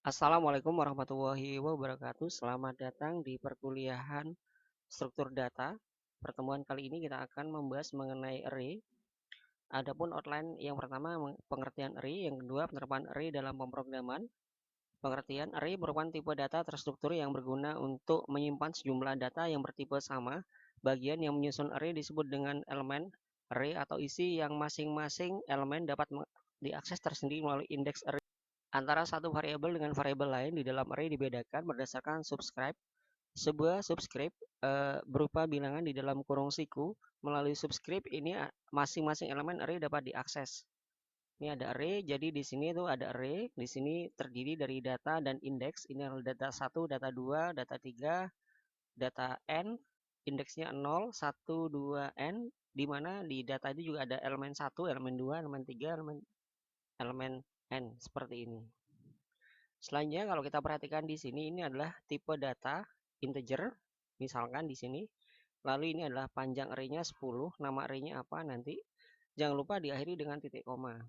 Assalamualaikum warahmatullahi wabarakatuh. Selamat datang di perkuliahan struktur data. Pertemuan kali ini kita akan membahas mengenai array. Adapun outline yang pertama pengertian array, yang kedua penerapan array dalam pemrograman. Pengertian array merupakan tipe data terstruktur yang berguna untuk menyimpan sejumlah data yang bertipe sama. Bagian yang menyusun array disebut dengan elemen array atau isi yang masing-masing elemen dapat diakses tersendiri melalui indeks array. Antara satu variabel dengan variabel lain di dalam array dibedakan berdasarkan subscribe. Sebuah subscribe berupa bilangan di dalam kurung siku. Melalui subscribe ini masing-masing elemen array dapat diakses. Ini ada array, jadi di sini tuh ada array. Di sini terdiri dari data dan indeks. Ini adalah data 1, data 2, data 3, data n. Indeksnya 0, 1, 2, n. Di mana di data itu juga ada elemen 1, elemen 2, elemen 3, elemen n seperti ini. Selanjutnya kalau kita perhatikan di sini ini adalah tipe data integer. Misalkan di sini. Lalu ini adalah panjang array-nya 10. Nama array-nya apa nanti? Jangan lupa diakhiri dengan titik koma.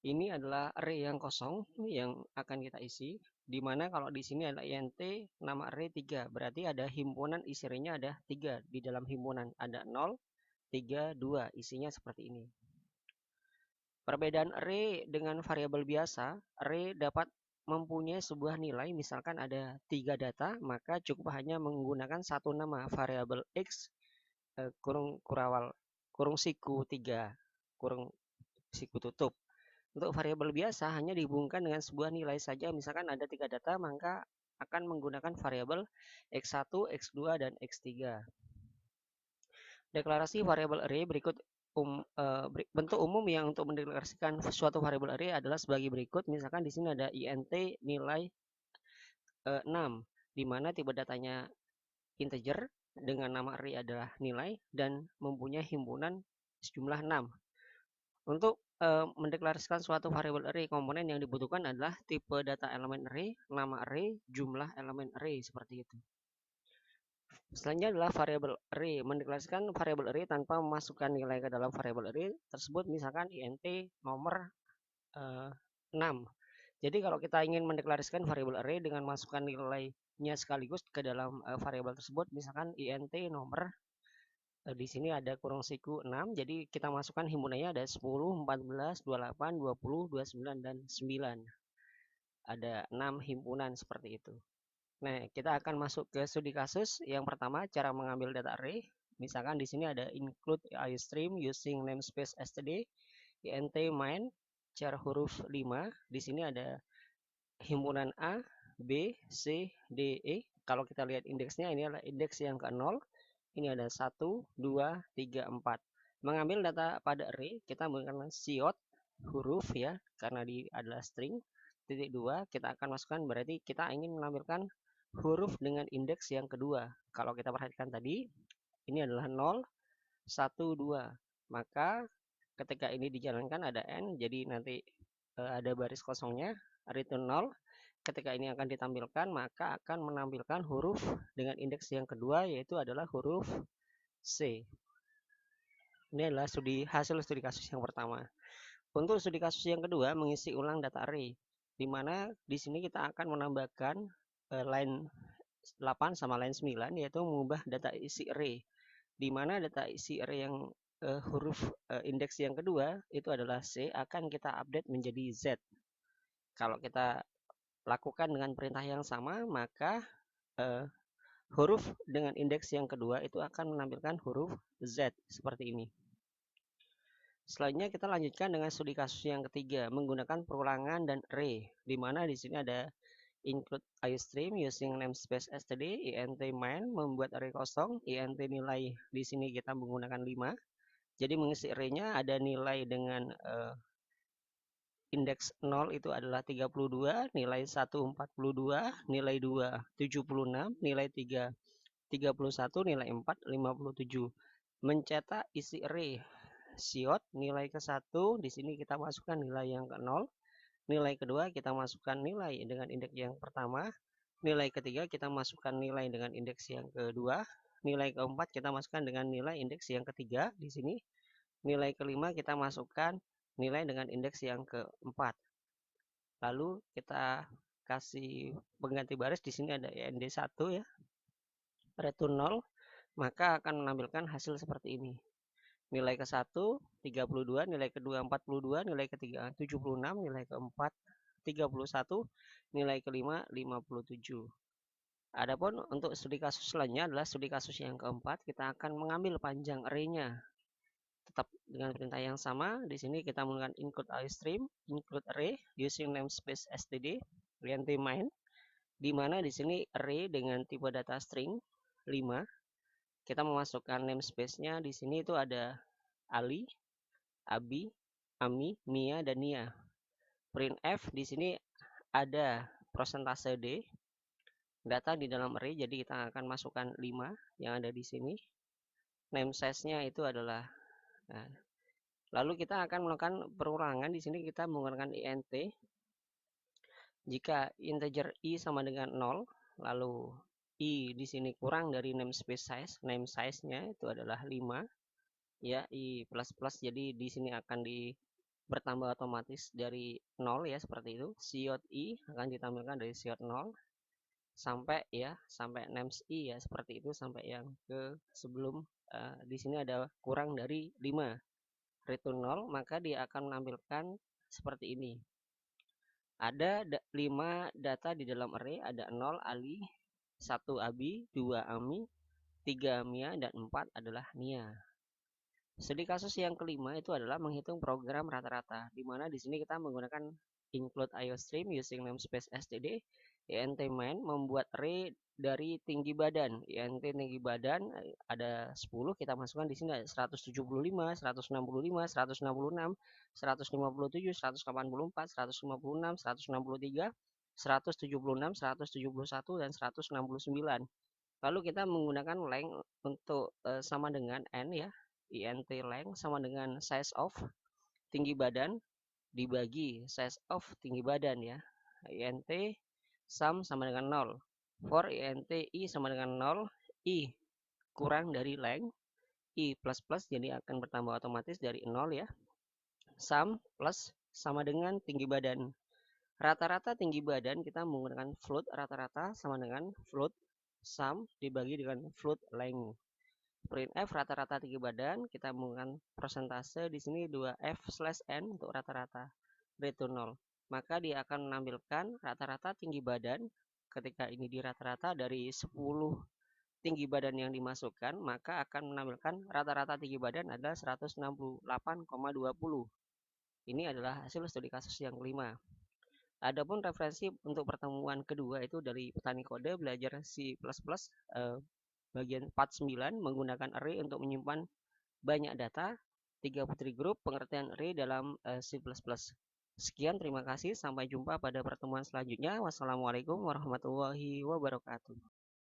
Ini adalah array yang kosong yang akan kita isi. Di mana kalau di sini adalah int nama array 3. Berarti ada himpunan isi array-nya ada 3 di dalam himpunan. Ada 0, 3, 2. Isinya seperti ini. Perbedaan array dengan variabel biasa, array dapat mempunyai sebuah nilai, misalkan ada 3 data, maka cukup hanya menggunakan satu nama variabel x kurung siku 3 kurung siku tutup. Untuk variabel biasa hanya dihubungkan dengan sebuah nilai saja, misalkan ada 3 data, maka akan menggunakan variabel x1, x2, dan x3. Deklarasi variabel array berikut bentuk umum yang untuk mendeklarasikan suatu variabel array adalah sebagai berikut. Misalkan di sini ada int nilai 6, di mana tipe datanya integer dengan nama array adalah nilai dan mempunyai himpunan sejumlah 6. Untuk mendeklarasikan suatu variabel array, komponen yang dibutuhkan adalah tipe data elemen array, nama array, jumlah elemen array, seperti itu. Selanjutnya adalah variabel array. Mendeklarasikan variabel array tanpa memasukkan nilai ke dalam variabel array tersebut, misalkan int nomor 6. Jadi kalau kita ingin mendeklarasikan variabel array dengan masukkan nilainya sekaligus ke dalam variabel tersebut, misalkan int nomor di sini ada kurung siku 6. Jadi kita masukkan himpunannya ada 10, 14, 28, 20, 29, dan 9. Ada 6 himpunan seperti itu. Nah, kita akan masuk ke studi kasus. Yang pertama, cara mengambil data array. Misalkan di sini ada include iStream using namespace std, int main, char huruf 5. Di sini ada himpunan A, B, C, D, E. Kalau kita lihat indeksnya, ini adalah indeks yang ke-0. Ini ada 1, 2, 3, 4. Mengambil data pada array, kita menggunakan siot huruf ya, karena di adalah string. Titik 2, kita akan masukkan, berarti kita ingin menampilkan huruf dengan indeks yang kedua. Kalau kita perhatikan tadi, ini adalah 0, 1, 2. Maka ketika ini dijalankan ada n, jadi nanti ada baris kosongnya, return 0. Ketika ini akan ditampilkan, maka akan menampilkan huruf dengan indeks yang kedua, yaitu adalah huruf C. Ini adalah hasil studi kasus yang pertama. Untuk studi kasus yang kedua, mengisi ulang data array, di mana di sini kita akan menambahkan line 8 sama line 9, yaitu mengubah data isi array, di mana data isi array yang huruf indeks yang kedua itu adalah C, akan kita update menjadi Z. Kalau kita lakukan dengan perintah yang sama, maka huruf dengan indeks yang kedua itu akan menampilkan huruf Z seperti ini. Selanjutnya kita lanjutkan dengan studi kasus yang ketiga, menggunakan perulangan dan array, di mana di sini ada include iStream using namespace std, int main membuat array kosong, int nilai di sini kita menggunakan 5. Jadi mengisi array-nya ada nilai dengan indeks 0 itu adalah 32, nilai 1 42, nilai 2 76, nilai 3 31, nilai 4 57. Mencetak isi array siot nilai ke-1, di sini kita masukkan nilai yang ke-0. Nilai kedua kita masukkan nilai dengan indeks yang pertama. Nilai ketiga kita masukkan nilai dengan indeks yang kedua. Nilai keempat kita masukkan dengan nilai indeks yang ketiga di sini. Nilai kelima kita masukkan nilai dengan indeks yang keempat. Lalu kita kasih pengganti baris di sini ada IND1 ya, return 0, maka akan menampilkan hasil seperti ini. Nilai ke-1 32, nilai kedua 42, nilai ketiga 76, nilai keempat 31, nilai kelima 57. Adapun untuk studi kasus selanjutnya adalah studi kasus yang keempat, kita akan mengambil panjang array-nya. Tetap dengan perintah yang sama, di sini kita menggunakan include iStream, include array using namespace std, int main, di mana di sini array dengan tipe data string 5. Kita memasukkan namespace-nya di sini itu ada Ali, Abi, Ami, Mia, dan Nia. Printf di sini ada persentase D, data di dalam array, jadi kita akan masukkan 5 yang ada di sini. Name size-nya itu adalah lalu kita akan melakukan perulangan. Di sini kita menggunakan int. Jika integer i sama dengan 0, lalu i di sini kurang dari namespace size, name size-nya itu adalah 5. Ya, i plus plus, jadi di sini akan bertambah otomatis dari 0 ya, seperti itu. Ciot i akan ditampilkan dari ciot 0 sampai names i ya, seperti itu, sampai yang ke sebelum di sini ada kurang dari 5. Return 0, maka dia akan menampilkan seperti ini. Ada 5 data di dalam array, ada 0 Ali, 1 Abi, 2 Ami, 3 Mia, dan 4 adalah Nia. Studi kasus yang kelima itu adalah menghitung program rata-rata, di mana di sini kita menggunakan include iostream using namespace std, int main membuat array dari tinggi badan. Int tinggi badan ada 10, kita masukkan di sini ada 175, 165, 166, 157, 184, 156, 163, 176, 171, dan 169. Lalu kita menggunakan length untuk sama dengan n ya. Int length sama dengan size of tinggi badan dibagi size of tinggi badan ya. Int sum sama dengan 0. For int i sama dengan 0, i kurang dari length, i plus plus, jadi akan bertambah otomatis dari 0 ya. Sum plus sama dengan tinggi badan. Rata-rata tinggi badan kita menggunakan float rata-rata sama dengan float sum dibagi dengan float length. Printf rata-rata tinggi badan kita menggunakan persentase di sini 2f/n untuk rata-rata, return 0. Maka dia akan menampilkan rata-rata tinggi badan. Ketika ini di rata-rata dari 10 tinggi badan yang dimasukkan, maka akan menampilkan rata-rata tinggi badan adalah 168,20. Ini adalah hasil studi kasus yang kelima. Adapun referensi untuk pertemuan kedua itu dari petani kode belajar C++, bagian 49, menggunakan array untuk menyimpan banyak data, 3 putri grup, pengertian array dalam C++. Sekian, terima kasih, sampai jumpa pada pertemuan selanjutnya. Wassalamualaikum warahmatullahi wabarakatuh.